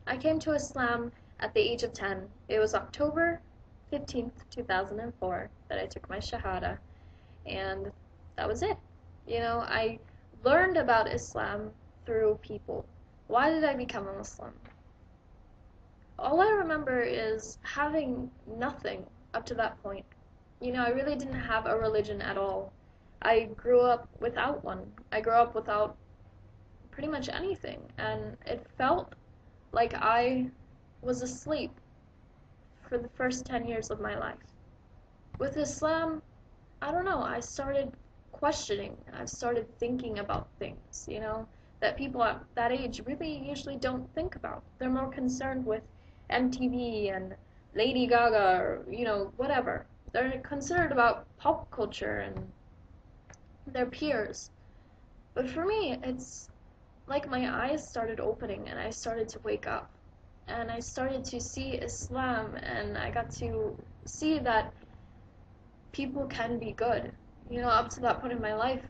I came to Islam at the age of 10. It was October 15th, 2004 that I took my Shahada, and that was it. I learned about Islam through people. Why did I become a Muslim? All I remember is having nothing up to that point. I really didn't have a religion at all. I grew up without one. I grew up without pretty much anything, and it felt like I was asleep for the first 10 years of my life. With Islam, I don't know, I started questioning. I started thinking about things, that people at that age really usually don't think about. They're more concerned with MTV and Lady Gaga or, whatever. They're concerned about pop culture and their peers. But for me, it's like my eyes started opening and I started to wake up. And I started to see Islam and I got to see that people can be good. Up to that point in my life,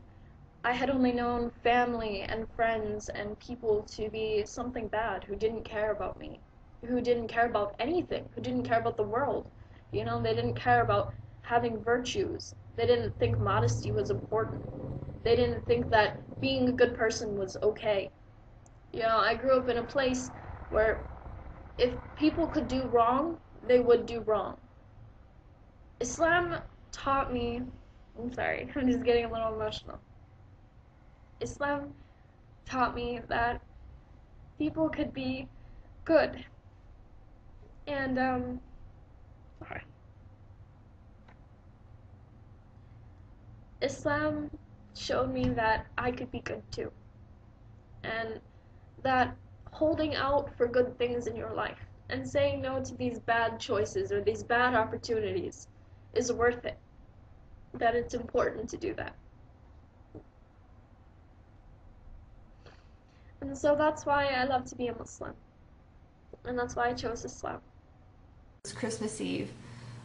I had only known family and friends and people to be something bad who didn't care about me, who didn't care about anything, who didn't care about the world. They didn't care about having virtues. They didn't think modesty was important. They didn't think that being a good person was okay. I grew up in a place where if people could do wrong, they would do wrong. Islam taught me, I'm sorry, I'm just getting a little emotional. Islam taught me that people could be good. And, sorry. Islam showed me that I could be good too. And that holding out for good things in your life and saying no to these bad choices or these bad opportunities is worth it. That it's important to do that. And so that's why I love to be a Muslim. And that's why I chose Islam. It was Christmas Eve,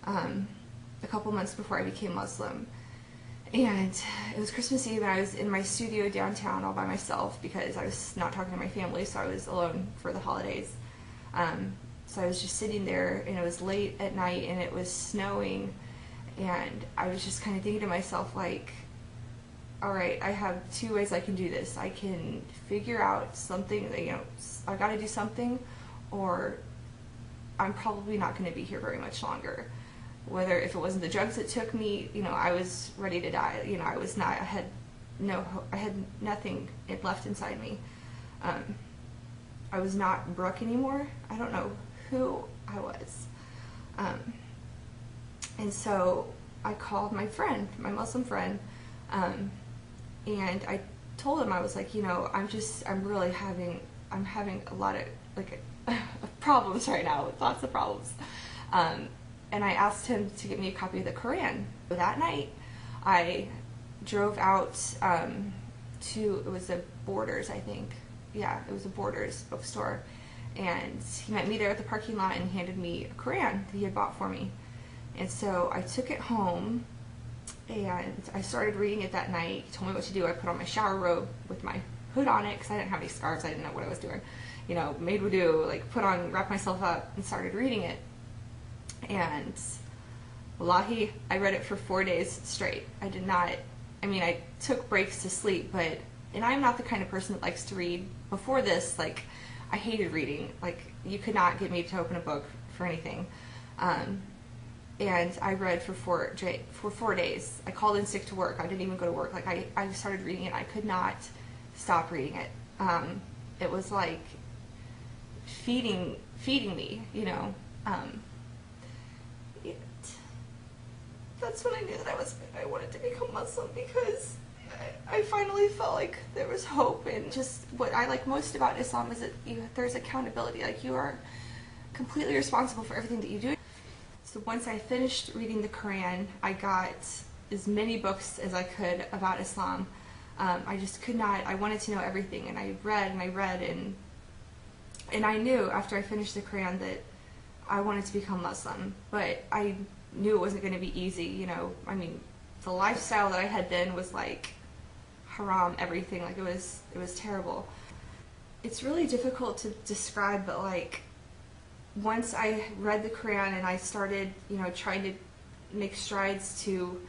a couple months before I became Muslim. And it was Christmas Eve and I was in my studio downtown all by myself because I was not talking to my family, so I was alone for the holidays. So I was just sitting there and it was late at night and it was snowing and I was just kind of thinking to myself like, alright, I have two ways I can do this. I can figure out something, I gotta do something, or I'm probably not going to be here very much longer. Whether if it wasn't the drugs that took me, I was ready to die. I was not. I had nothing left inside me. I was not Brooke anymore. I don't know who I was. And so I called my friend, my Muslim friend, and I told him I was like, I'm having a lot of problems right now, lots of problems. And I asked him to get me a copy of the Quran. That night, I drove out it was a Borders, I think. Yeah, it was a Borders bookstore. And he met me there at the parking lot and handed me a Quran that he had bought for me. And so I took it home and I started reading it that night. He told me what to do. I put on my shower robe with my hood on it because I didn't have any scarves. I didn't know what I was doing. Made wudu, wrapped myself up and started reading it. And wallahi, I read it for 4 days straight. I took breaks to sleep, and I'm not the kind of person that likes to read. Before this, I hated reading. You could not get me to open a book for anything. And I read for 4 days. I called in sick to work. I didn't even go to work. I started reading it. I could not stop reading it. It was like feeding me, that's when I knew that I wanted to become Muslim, because I finally felt like there was hope. And just what I like most about Islam is that there's accountability. You are completely responsible for everything that you do. So once I finished reading the Quran, I got as many books as I could about Islam. I just could not, I wanted to know everything, and I read and I read, and I knew after I finished the Quran that I wanted to become Muslim, but I knew it wasn't going to be easy. The lifestyle that I had then was haram, everything. It was terrible. it's really difficult to describe, but like once I read the Quran and I started, trying to make strides to,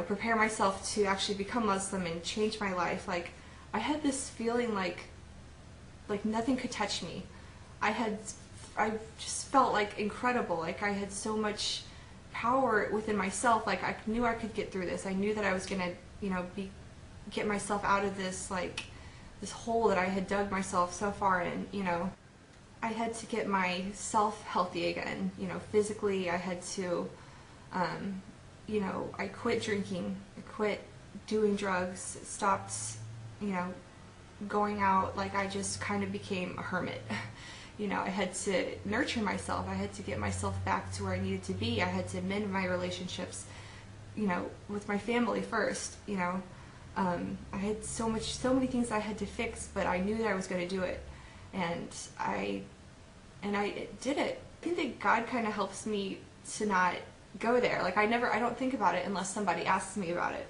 prepare myself to actually become Muslim and change my life, like I had this feeling like nothing could touch me. I just felt like incredible. Like I had so much power within myself. Like I knew I could get through this. I knew that I was gonna, get myself out of this, like this hole that I had dug myself so far in. I had to get myself healthy again. Physically, I had to, I quit drinking. I quit doing drugs. Stopped, going out. Like I just kind of became a hermit. I had to nurture myself. I had to get myself back to where I needed to be. I had to mend my relationships, with my family first. I had so many things I had to fix, but I knew that I was going to do it, and I did it. I think that God kind of helps me to not go there. Like I don't think about it unless somebody asks me about it.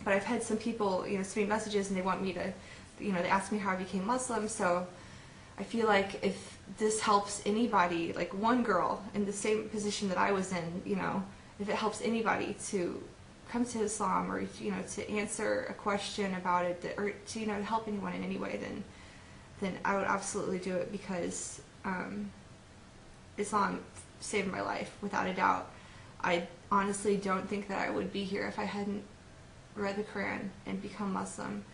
But I've had some people, send me messages and they want me to, they ask me how I became Muslim. So I feel like if this helps anybody, like one girl in the same position that I was in, if it helps anybody to come to Islam or, to answer a question about it, or to, to help anyone in any way, then I would absolutely do it, because Islam saved my life, without a doubt. I honestly don't think that I would be here if I hadn't read the Quran and become Muslim.